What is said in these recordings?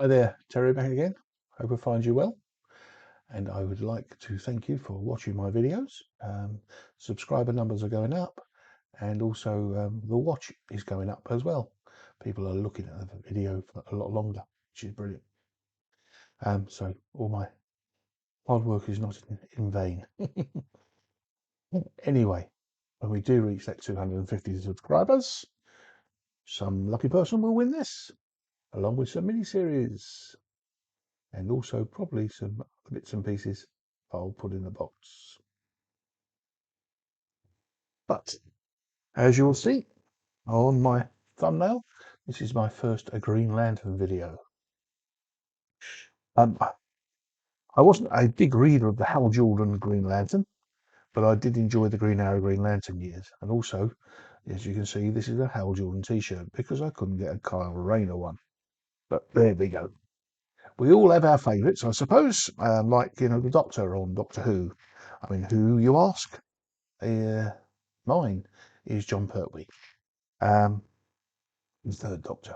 Hi there, Terry back again. Hope I find you well. And I would like to thank you for watching my videos. Subscriber numbers are going up, and also the watch is going up as well. People are looking at the video for a lot longer, which is brilliant. So all my hard work is not in vain. Anyway, when we do reach that 250 subscribers, some lucky person will win this, along with some mini-series. And also probably some bits and pieces I'll put in the box. But as you will see on my thumbnail, this is my first Green Lantern video. I wasn't a big reader of the Hal Jordan Green Lantern, but I did enjoy the Green Arrow Green Lantern years. And also, as you can see, this is a Hal Jordan t-shirt because I couldn't get a Kyle Rayner one. But there we go. We all have our favourites, I suppose, like, the Doctor on Doctor Who. I mean, who, you ask? Mine is John Pertwee, the third Doctor.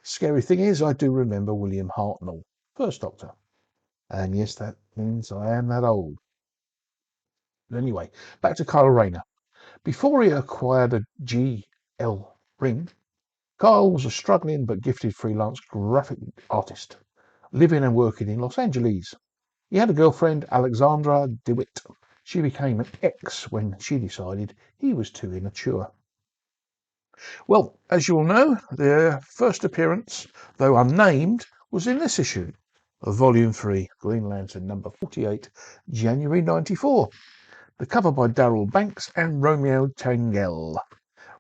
Scary thing is, I do remember William Hartnell, first Doctor. And yes, that means I am that old. But anyway, back to Kyle Rayner. Before he acquired a GL ring, Kyle was a struggling but gifted freelance graphic artist, living and working in Los Angeles. He had a girlfriend, Alexandra DeWitt. She became an ex when she decided he was too immature. Well, as you all know, their first appearance, though unnamed, was in this issue of Volume 3, Green Lantern number 48, January 94. The cover by Darryl Banks and Romeo Tangell.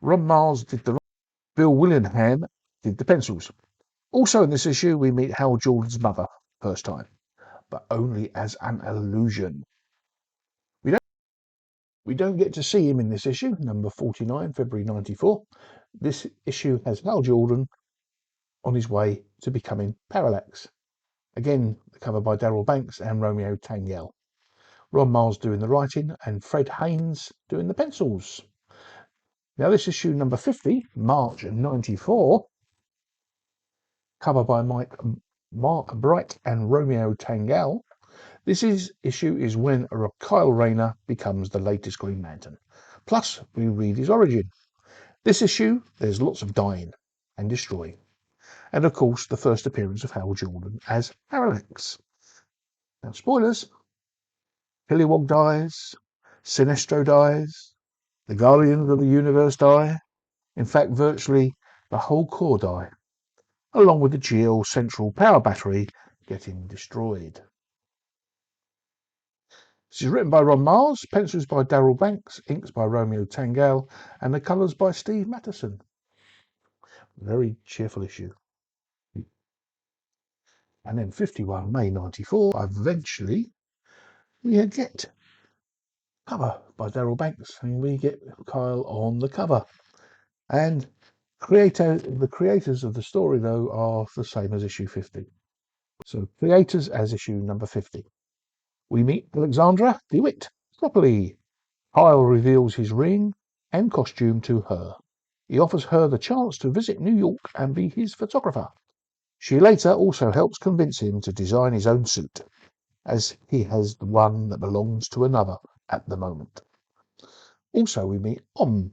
Ron Mars did the Bill Willingham did the pencils. Also in this issue, we meet Hal Jordan's mother, first time, but only as an illusion. We don't get to see him in this issue, number 49, February 94. This issue has Hal Jordan on his way to becoming Parallax. Again, the cover by Darryl Banks and Romeo Tangell. Ron Mars doing the writing and Fred Haynes doing the pencils. Now this issue number 50, March 94, cover by Mark Bright and Romeo Tangell. This issue is when Kyle Rayner becomes the latest Green Lantern. Plus, we read his origin. This issue, there's lots of dying and destroying. And of course, the first appearance of Hal Jordan as Parallax. Now, spoilers. Kilowog dies, Sinestro dies, the Guardians of the Universe die. In fact, virtually the whole core die, along with the GL Central Power Battery getting destroyed. This is written by Ron Mars, pencils by Darryl Banks, inks by Romeo Tangell, and the colours by Steve Mattison. Very cheerful issue. And then 51 May 94, eventually we get cover by Darryl Banks, and we get Kyle on the cover. And the creators of the story, though, are the same as issue 50. So creators as issue number 50. We meet Alexandra DeWitt properly. Kyle reveals his ring and costume to her. He offers her the chance to visit New York and be his photographer. She later also helps convince him to design his own suit, as he has the one that belongs to another at the moment. Also, we meet OHM,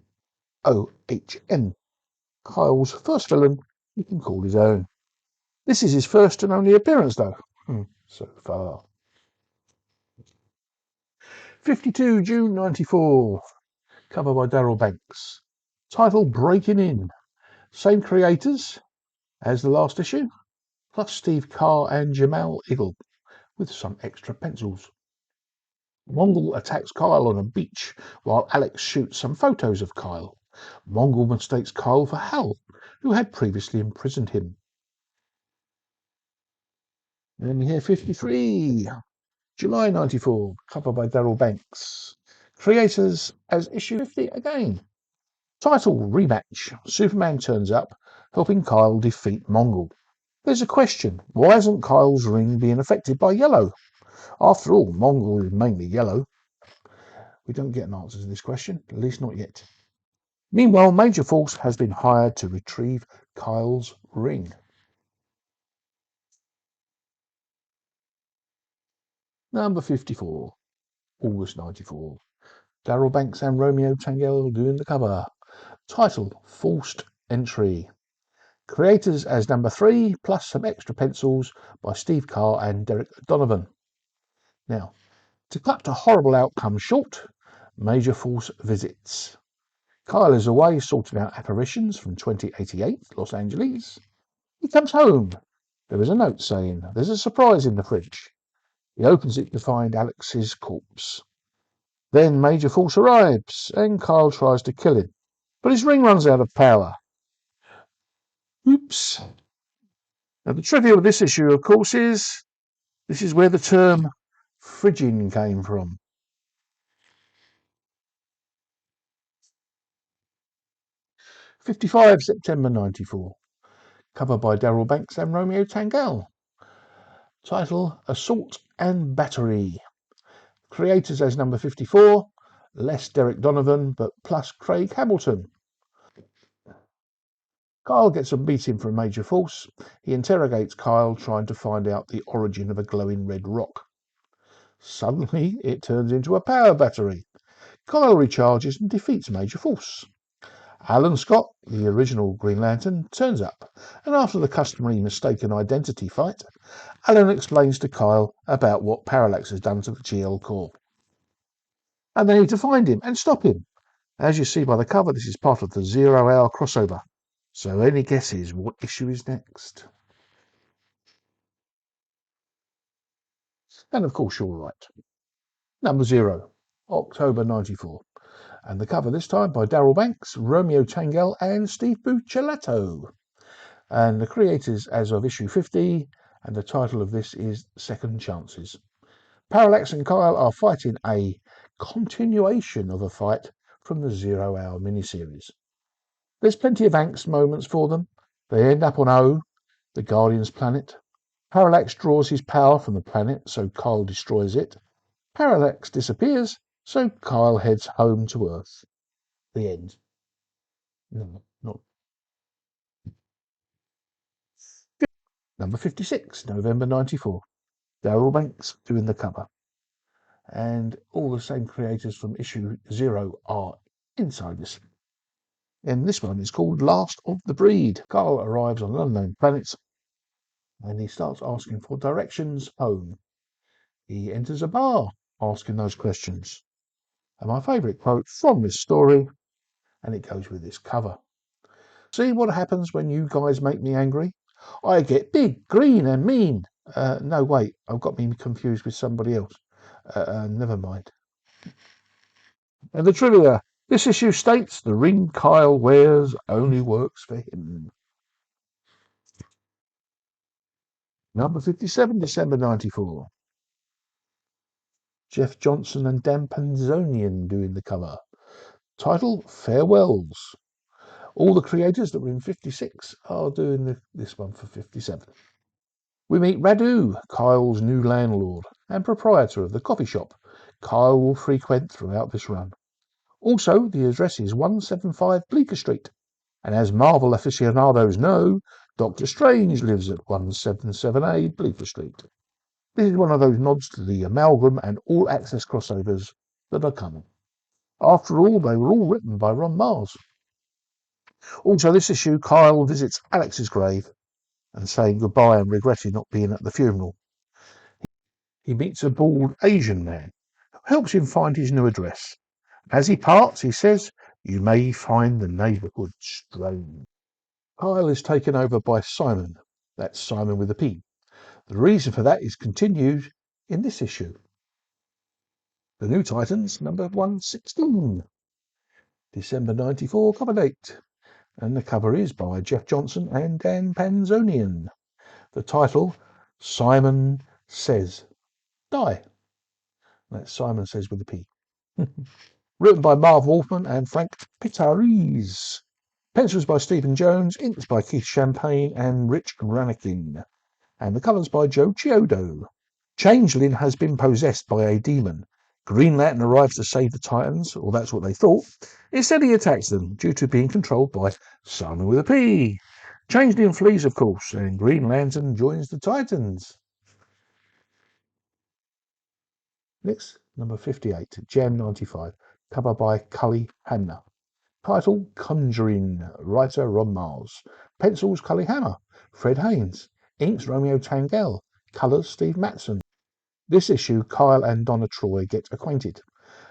Kyle's first villain he can call his own. This is his first and only appearance, though, so far. 52 June 94, cover by Darryl Banks. Title Breaking In. Same creators as the last issue, plus Steve Carr and Jamal Eagle, with some extra pencils. Mongol attacks Kyle on a beach while Alex shoots some photos of Kyle. Mongol mistakes Kyle for Hal, who had previously imprisoned him. Then we hear 53, July 94, cover by Darryl Banks. Creators as issue 50 again. Title Rematch. Superman turns up, helping Kyle defeat Mongol. There's a question. Why isn't Kyle's ring being affected by yellow? After all, Mongol is mainly yellow. We don't get an answer to this question, at least not yet. Meanwhile, Major Force has been hired to retrieve Kyle's ring. Number 54, August 94. Darryl Banks and Romeo Tangell doing the cover. Title, Forced Entry. Creators as number 3, plus some extra pencils by Steve Carr and Derek Donovan. Now, to cut a horrible outcome short, Major Force visits. Kyle is away sorting out apparitions from 2088, Los Angeles. He comes home. There is a note saying, there's a surprise in the fridge. He opens it to find Alex's corpse. Then Major Force arrives, and Kyle tries to kill him. But his ring runs out of power. Oops. Now, the trivia of this issue, of course, is this is where the term fridging came from. '55, September 94. Cover by Darryl Banks and Romeo Tangell. Title, Assault and Battery. Creators as number 54, less Derek Donovan, but plus Craig Hamilton. Kyle gets a beating from Major Force. He interrogates Kyle, trying to find out the origin of a glowing red rock. Suddenly, it turns into a power battery. Kyle recharges and defeats Major Force. Alan Scott, the original Green Lantern, turns up, and after the customary mistaken identity fight, Alan explains to Kyle about what Parallax has done to the GL Corps. And they need to find him and stop him. As you see by the cover, this is part of the 0 Hour crossover. So any guesses what issue is next? And of course you're right. Number 0, October 94. And the cover this time by Darryl Banks, Romeo Tangell and Steve Buccellato. And the creators as of issue 50, and the title of this is Second Chances. Parallax and Kyle are fighting a continuation of a fight from the 0 Hour miniseries. There's plenty of angst moments for them. They end up on O, the Guardian's planet. Parallax draws his power from the planet, so Kyle destroys it. Parallax disappears, so Kyle heads home to Earth. The end. No, not. Number 56, November 94. Darryl Banks doing the cover. And all the same creators from issue 0 are inside this. And this one is called Last of the Breed. Kyle arrives on an unknown planet and he starts asking for directions home. He enters a bar asking those questions. And my favourite quote from this story, and it goes with this cover. See what happens when you guys make me angry? I get big, green and mean. No, wait, I've got me confused with somebody else. Never mind. And the trivia. This issue states the ring Kyle wears only works for him. Number 57, December 94. Jeff Johnson and Dan Panzonian doing the cover. Title, Farewells. All the creators that were in 56 are doing this one for 57. We meet Radu, Kyle's new landlord and proprietor of the coffee shop Kyle will frequent throughout this run. Also, the address is 175 Bleecker Street, and as Marvel aficionados know, Doctor Strange lives at 177A Bleecker Street. This is one of those nods to the amalgam and all-access crossovers that are coming. After all, they were all written by Ron Mars. Also, this issue, Kyle visits Alex's grave and saying goodbye and regretting not being at the funeral. He meets a bald Asian man who helps him find his new address. As he parts, he says, "You may find the neighbourhood strange." Kyle is taken over by Simon. That's Simon with a P. The reason for that is continued in this issue. The New Titans, number 116. December 94, cover date. And the cover is by Jeff Johnson and Dan Panzonian. The title, Simon Says. Die. That's Simon Says with a P. Written by Marv Wolfman and Frank Pitariz. Pencils by Stephen Jones, inks by Keith Champagne and Rich Ranakin. And the colours by Joe Chiodo. Changeling has been possessed by a demon. Green Lantern arrives to save the Titans, or that's what they thought. Instead, he attacks them due to being controlled by Simon with a P. Changeling flees, of course, and Green Lantern joins the Titans. Next, number 58, Jan 95, cover by Cully Hamner. Title, Conjuring, writer Ron Miles. Pencils, Cully Hammer. Fred Haynes. Inks, Romeo Tangell. Colours, Steve Matson. This issue, Kyle and Donna Troy get acquainted.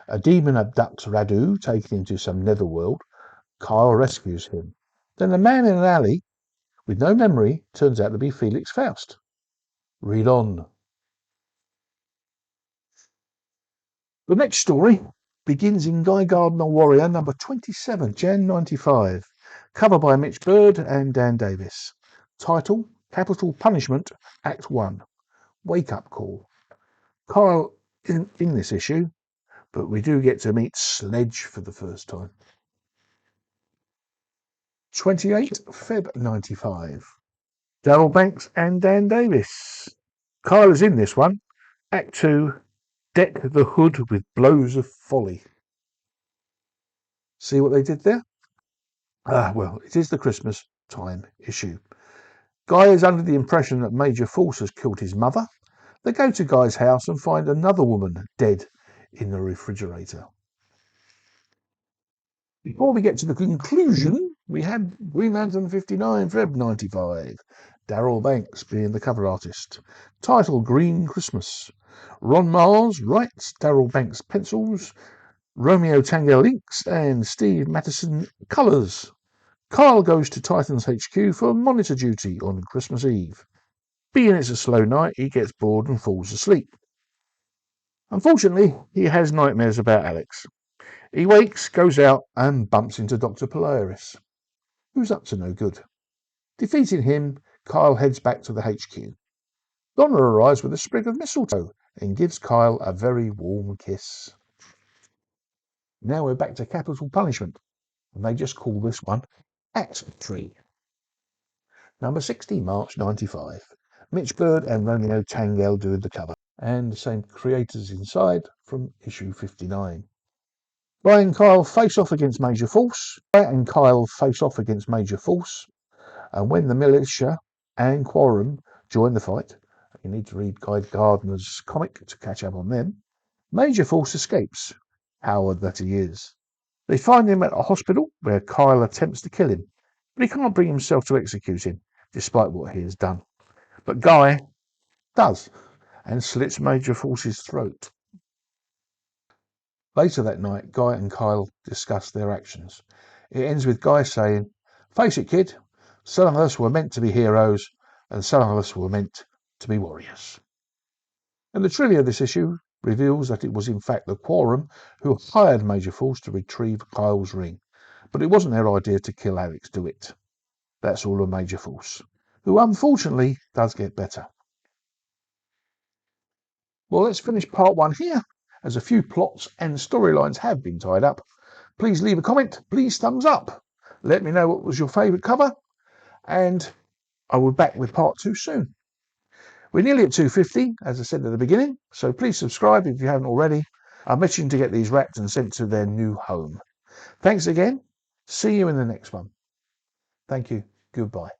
A demon abducts Radu, taken into some netherworld. Kyle rescues him. Then a man in an alley with no memory turns out to be Felix Faust. Read on. The next story begins in Guy Gardner Warrior number 27, Jan 95. Cover by Mitch Bird and Dan Davis. Title, Capital Punishment, Act 1. Wake Up Call. Kyle isn't in this issue, but we do get to meet Sledge for the first time. 28 Feb 95. Darryl Banks and Dan Davis. Kyle is in this one. Act 2. Deck the hood with blows of folly. See what they did there? Well, it is the Christmas time issue. Guy is under the impression that Major Force has killed his mother. They go to Guy's house and find another woman dead in the refrigerator. Before we get to the conclusion, we had Green Lantern 59, Feb 95. Darryl Banks being the cover artist. Title, Green Christmas. Ron Miles writes, Darryl Banks pencils, Romeo Tangell inks, and Steve Mattison colours. Kyle goes to Titan's HQ for monitor duty on Christmas Eve. Being it's a slow night, he gets bored and falls asleep. Unfortunately, he has nightmares about Alex. He wakes, goes out, and bumps into Dr. Polaris, who's up to no good. Defeating him, Kyle heads back to the HQ. Donna arrives with a sprig of mistletoe and gives Kyle a very warm kiss. Now we're back to Capital Punishment, and they just call this one Act 3. Number 60, March 95. Mitch Bird and Romeo Tangell doing the cover, and the same creators inside from issue 59. Guy and Kyle face off against Major Force, and when the militia and Quorum join the fight, you need to read Guy Gardner's comic to catch up on them, Major Force escapes, coward that he is. They find him at a hospital where Kyle attempts to kill him, but he can't bring himself to execute him, despite what he has done. But Guy does, and slits Major Force's throat. Later that night, Guy and Kyle discuss their actions. It ends with Guy saying, "Face it, kid, some of us were meant to be heroes, and some of us were meant to be warriors." And the trivia of this issue reveals that it was in fact the Quorum who hired Major Force to retrieve Kyle's ring. But it wasn't their idea to kill Alex DeWitt. That's all of Major Force, who unfortunately does get better. Well, let's finish part 1 here, as a few plots and storylines have been tied up. Please leave a comment, please thumbs up. Let me know what was your favourite cover, and I will be back with part 2 soon. We're nearly at 250, as I said at the beginning, so please subscribe if you haven't already. I'm itching to get these wrapped and sent to their new home. Thanks again. See you in the next one. Thank you. Goodbye.